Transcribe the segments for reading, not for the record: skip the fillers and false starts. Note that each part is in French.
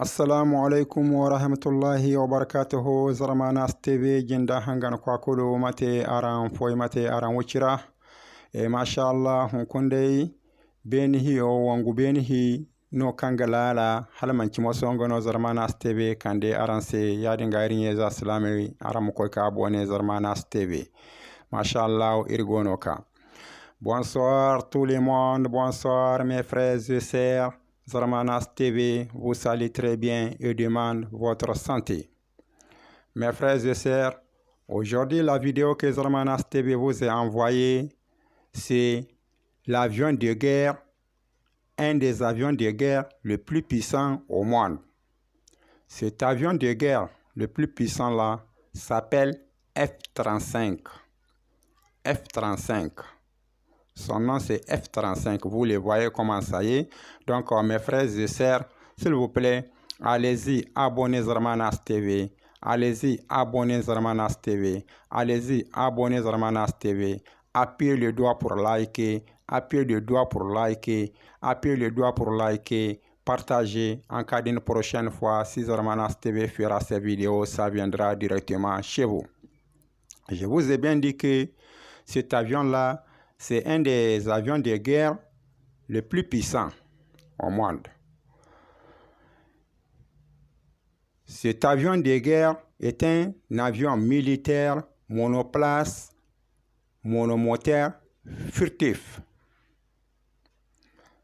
Assalamu alaikum wa rahmatullahi wa barakatuhu. Zarmanas TV jinda hangan kwa kulu mate aran foi mate aran wuchira. Masha Allah hunkundei benihi o wangu benihi no kangalala halmanci masongo no Zarmanas TV kande aran se yadin gairin yeza salami aran mukoy ka abone Zarmanas TV. Masha Allah irgono ka. Bonsoir tout le monde, bonsoir mes frères et sœurs. Zarmanas TV vous salue très bien et demande votre santé. Mes frères et sœurs, aujourd'hui la vidéo que Zarmanas TV vous a envoyée, c'est l'avion de guerre, un des avions de guerre le plus puissant au monde. Cet avion de guerre le plus puissant là s'appelle F-35. F-35. Son nom c'est F-35. Vous le voyez comment ça y est. Donc mes frères et sœurs, s'il vous plaît, allez-y, abonnez Zarmanas TV. Allez-y, abonnez Zarmanas TV. Allez-y, abonnez Zarmanas TV. Appuyez le doigt pour liker. Appuyez le doigt pour liker. Appuyez le doigt pour liker. Partagez. En cas d'une prochaine fois, si Zarmanas TV fera ces vidéos, ça viendra directement chez vous. Je vous ai bien dit que cet avion-là, c'est un des avions de guerre les plus puissants au monde. Cet avion de guerre est un avion militaire monoplace, monomoteur, furtif.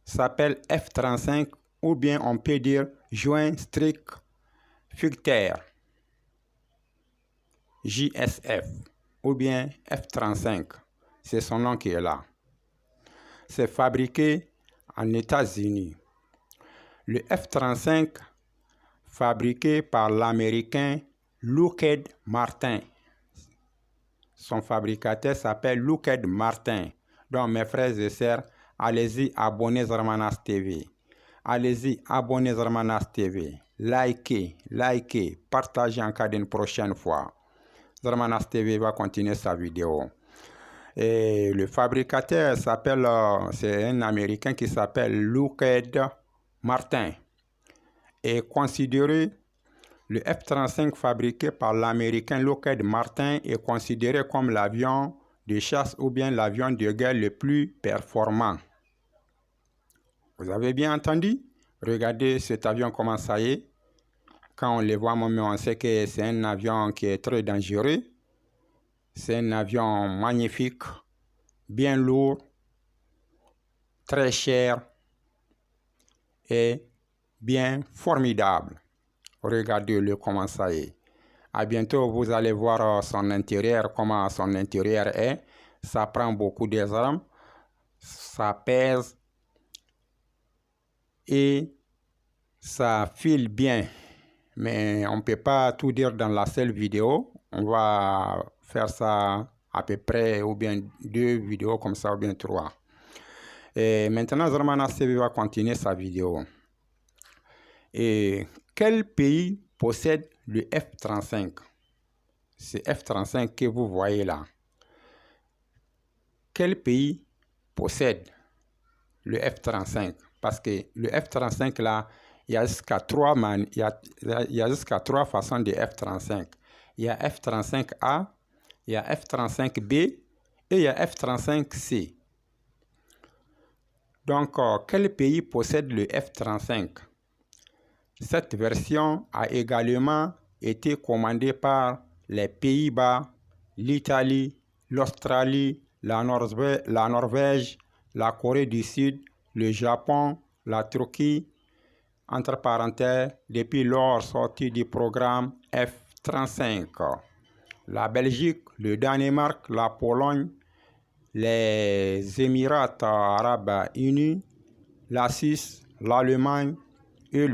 S'appelle F-35 ou bien on peut dire Joint Strict Fighter, JSF ou bien F-35. C'est son nom qui est là. C'est fabriqué en États-Unis. Le F-35, fabriqué par l'Américain Lockheed Martin. Son fabricateur s'appelle Lockheed Martin. Donc mes frères et sœurs, allez-y, abonnez Zarmanas TV. Allez-y, abonnez Zarmanas TV. Likez, partagez en cas d'une prochaine fois. Zarmanas TV va continuer sa vidéo. Et le fabricateur s'appelle, c'est un Américain qui s'appelle Lockheed Martin. Et considéré, le F-35 fabriqué par l'Américain Lockheed Martin est considéré comme l'avion de chasse ou bien l'avion de guerre le plus performant. Vous avez bien entendu? Regardez cet avion comment ça y est. Quand on le voit, on sait que c'est un avion qui est très dangereux. C'est un avion magnifique, bien lourd, très cher et bien formidable. Regardez-le comment ça est. À bientôt, vous allez voir son intérieur, comment son intérieur est. Ça prend beaucoup d'armes, ça pèse et ça file bien. Mais on ne peut pas tout dire dans la seule vidéo. On va faire ça à peu près, ou bien 2 vidéos comme ça, ou bien 3. Et maintenant, Zarmanas TV va continuer sa vidéo. Et quel pays possède le F-35? C'est F-35 que vous voyez là. Quel pays possède le F-35? Parce que le F-35 là, il y a jusqu'à 3 façons de F-35. Il y a F-35A, il y a F-35B et il y a F-35C. Donc, quel pays possède le F-35? Cette version a également été commandée par les Pays-Bas, l'Italie, l'Australie, la Norvège, la Corée du Sud, le Japon, la Turquie, entre parenthèses, depuis leur sortie du programme F-35. La Belgique, le Danemark, la Pologne, les Émirats arabes unis, la Suisse, l'Allemagne et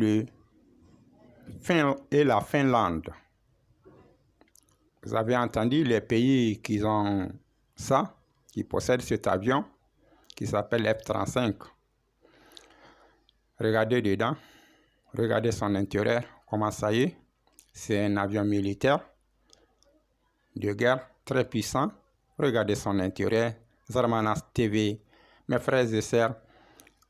la Finlande. Vous avez entendu les pays qui ont ça, qui possèdent cet avion, qui s'appelle F-35. Regardez dedans, regardez son intérieur, comment ça y est. C'est un avion militaire de guerre très puissant. Regardez son intérieur. Zarmanas TV, mes frères et sœurs,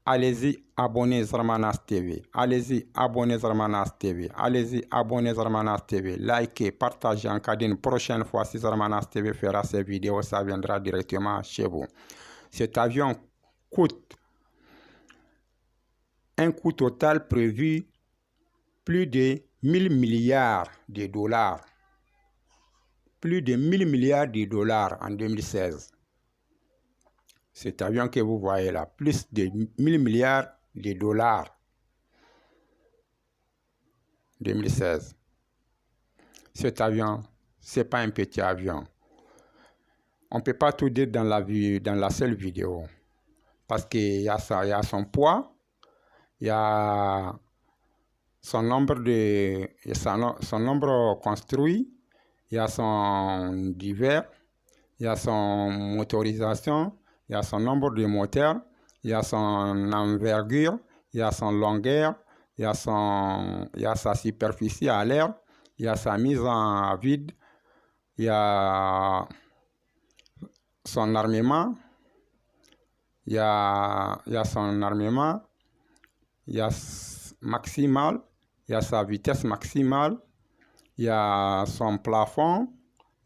allez-y, abonnez Zarmanas TV. Allez-y, abonnez Zarmanas TV. Allez-y, abonnez Zarmanas TV. Likez, partagez en cas d'une prochaine fois si Zarmanas TV fera ces vidéos, ça viendra directement chez vous. Cet avion coûte un coût total prévu plus de 1000 milliards de dollars. Plus de 1000 milliards de dollars en 2016. Cet avion que vous voyez là, plus de 1000 milliards de dollars 2016. Cet avion, c'est pas un petit avion. On ne peut pas tout dire dans la seule vidéo. Parce qu'il y a ça, il y a son poids, il y a son nombre construit, il y a son divers, il y a son motorisation, il y a son nombre de moteurs, il y a son envergure, il y a son longueur, il y a sa superficie à l'air, il y a sa mise en vide, il y a son armement, il y a son armement, il y a maximal, il y a sa vitesse maximale, il y a son plafond,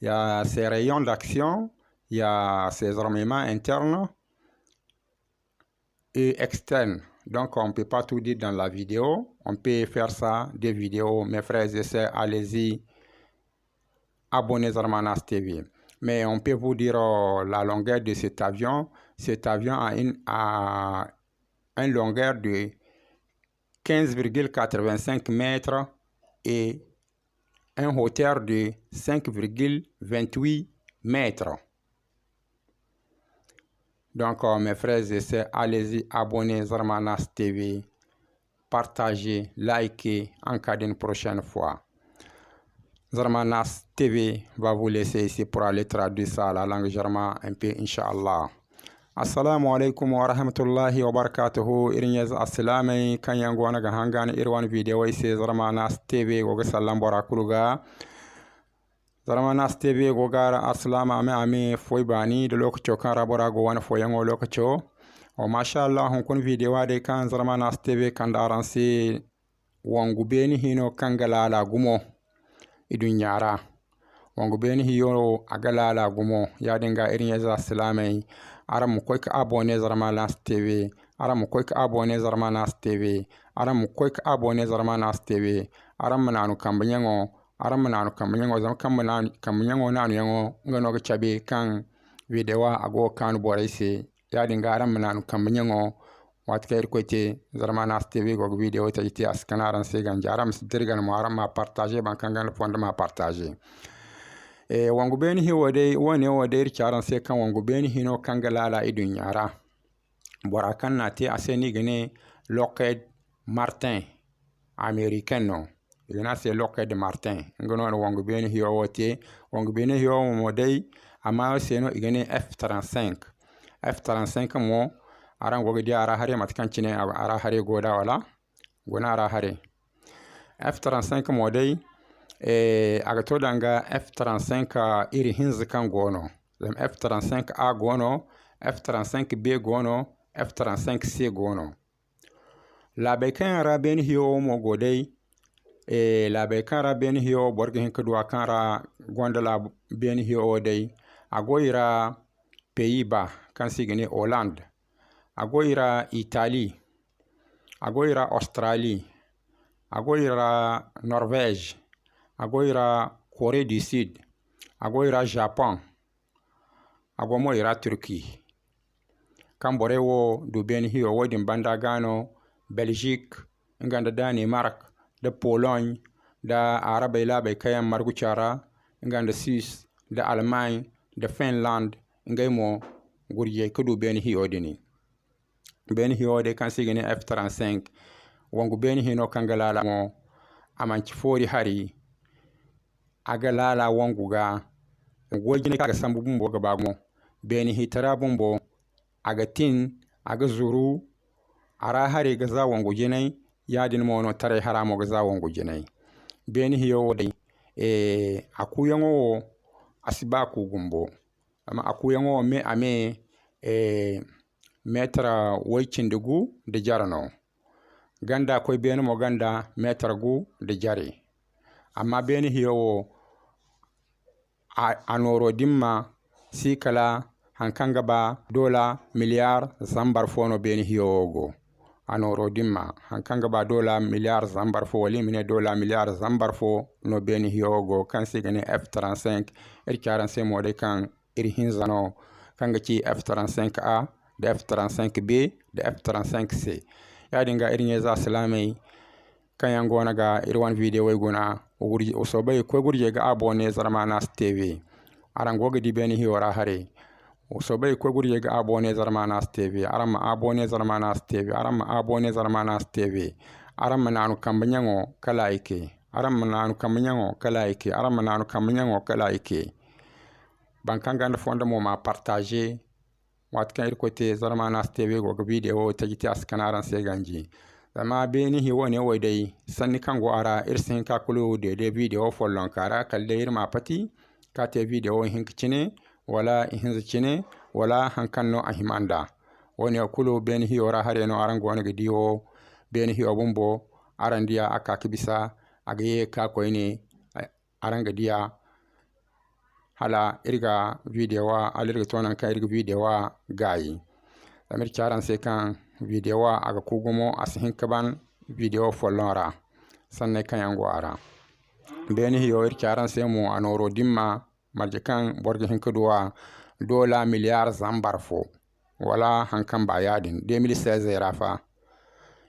il y a ses rayons d'action, il y a ses armements internes et externes. Donc on ne peut pas tout dire dans la vidéo. On peut faire ça, des vidéos. Mes frères et sœurs, allez-y, abonnez Zarmanas TV. Mais on peut vous dire la longueur de cet avion. Cet avion a une longueur de 15,85 mètres et une hauteur de 5,28 mètres. Donc, mes frères et sœurs, allez-y, abonnez Zarmanas TV, partagez, likez en cas d'une prochaine fois. Zarmanas TV va vous laisser ici pour aller traduire ça à la langue germaine un peu, Inch'Allah. Assalamu alaikum wa rahmatullahi wa barakatuhu. Irinyaz assalamai kan yango na hangana irwan video ise Zarmanas TV go sallam barakuluga. Zarmanas TV go gara aslama ame foi bani de lokaco kan rabora go wana foi yango lokaco. O masha Allah hon kun video de kan Zarmanas TV kan daransi wangu beni hino kangala la gumo idunyara. Wangu beni hiyo agala la gumo ya dinga irinyaz assalamai. Aram koik abonné Zarmanas TV. Aram koik abonné Zarmanas TV. Aram koik abonné Zarmanas TV. Aram nanu kambanyango. Aram nanu kambanyango zam kambanyango nanu yango ngano chabe kan videwa ago kan boraise. Ya dinga aram nanu kambanyango watkair koite Zarmanas TV go video tajiti askanaran se ganja aram sidirgan mo aram ma partager ban kangan fonda ma partager. Wangu beni hi wone wode ircharan se kan wangu beni hino kangalala idun yara bora kan nati aseni gene Lockheed Martin américain no igana se Lockheed Martin ngono wangu beni hi wote wangu beni hi mo dai ama seno igane F35 mo aran gogo di ara hare matkan cine ara hare goda wala gona ara hare F35 mo dai aga to danga F35 iri hinz kan gono zam F35A gono F35B gono F35C gono labe kan ra ben hiyo mo godai labe kan ra ben hiyo borga hin kadwa kan ra gonda la ben hiyo dai agoira Pays-Bas kan sigene Hollande agoira Italie agoira Australie agoira Norvège agoira Corée du Sud, agoira Japon, agomoira Turquie. Kambore wo du ben hiyo wodin banda gano Belgique, nganda Danemark, da Pologne, da Arabe labe kayan marguchara, nganda Suisse, da Allemagne, da Finland, ngaymo gurje kudu ben hiyo dini. Ben hiyo de kan sigene F35, wangu ben hino kangalala mo amanchi fori hari aga lala wangu ga wajine kaga sambu bumbo ga bagmo beni hitara bumbo aga tin aga zuru ara hare ga za wangu jinai yadin mono tare haramo ga za wangu jinai beni hiyo wodai akuyango asiba ku gumbo ama akuyango me ame metra waycindigu da jarano ganda koy beni mo ganda metra gu da jare amma beni hiyo anoro dimma si kala hankanga ba dola miliyar zambar fono beni hiyo go anoro dimma hankanga ba dola miliyar zambar fo wali mine dola miliyar zambar fo no beni hiyo go kan sigane F35 irkaran mode kan hinzano kanga ci F35A da F35B da F35C ya dinga irin za salamai kan yango naga irwan video way guna o so bay ko gurje ga abone Zarmanas TV aran goga di beni hiwara hare o so bay ko gurje ga abone Zarmanas TV aran ma abone Zarmanas TV aran ma abone Zarmanas TV aran ma nanu kambanyango kala ike aran ma nanu kambanyango kala ike aran ma nanu kambanyango kala ike bankanga na fonda mo ma partager wat kan irkote Zarmanas TV goga video tagiti askanaran seganji zama beni hiwo ne wadai sanni kan go ara irsin ka kulu de video follon kara kalle irma pati ka te video hinkicine wala hinzicine wala hankanno ahimanda woni kulu beni hiwo ra hare no aran go ne diwo beni hiwo bumbo aran dia aka kibisa agaye ka koyni aran ga dia hala irga video wa alirga tonan ka irga video wa gayi amir charan se kan video wa aga kugumo asihin kaban video follora sanne kan yango ara beni hiyo irkaran se mu anoro dimma marjikan borge hinkudwa dola miliyar zambar fo wala hankan ba yadin 2016 rafa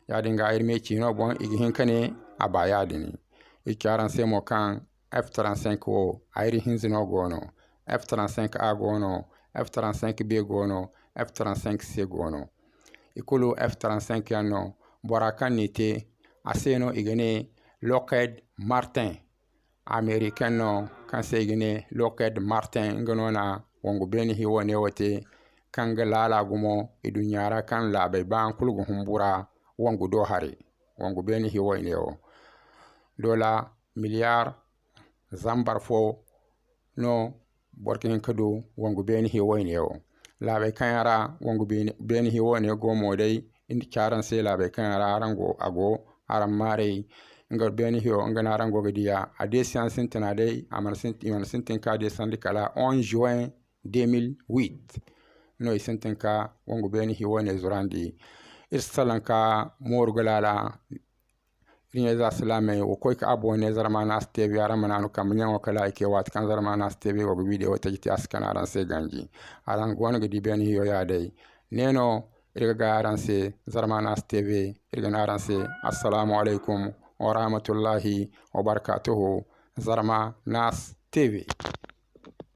yadin ga irme chino bon igi hinkane aba yadin irkaran se mu kan F35 o ayri hinzino gono F35A gono F35B gono F35C gono ikulu F35 yanno borakan nite aseno igene Lockheed Martin American no kanse igene Lockheed Martin ngono na wongo beni hiwone wote kanga lala gumo idunyara kan labai ban kulgu humbura wongo do hari wongo beni hiwone o dola miliyar zambar fo no borkin kadu wongo beni hiwone o labe kanyara wongo beni hiwone go modai indi charan se labe kanyara arango ago aran mare ngar beni hiwo ngana arango gadiya ade sian sintina dai aman sintin ka de sandikala 11 juin 2008 no sintin ka wongo beni hiwone zurandi irsalanka morgalala rinya za salame o koy ka abone Zarmanas TV aran mananu kamnyango kala ike wat kan Zarmanas TV go video tagiti askana aran se ganji aran gona gidi beni hiyo ya dai neno irga aran se Zarmanas TV irga aran se assalamu alaikum wa rahmatullahi wa barakatuhu Zarmanas TV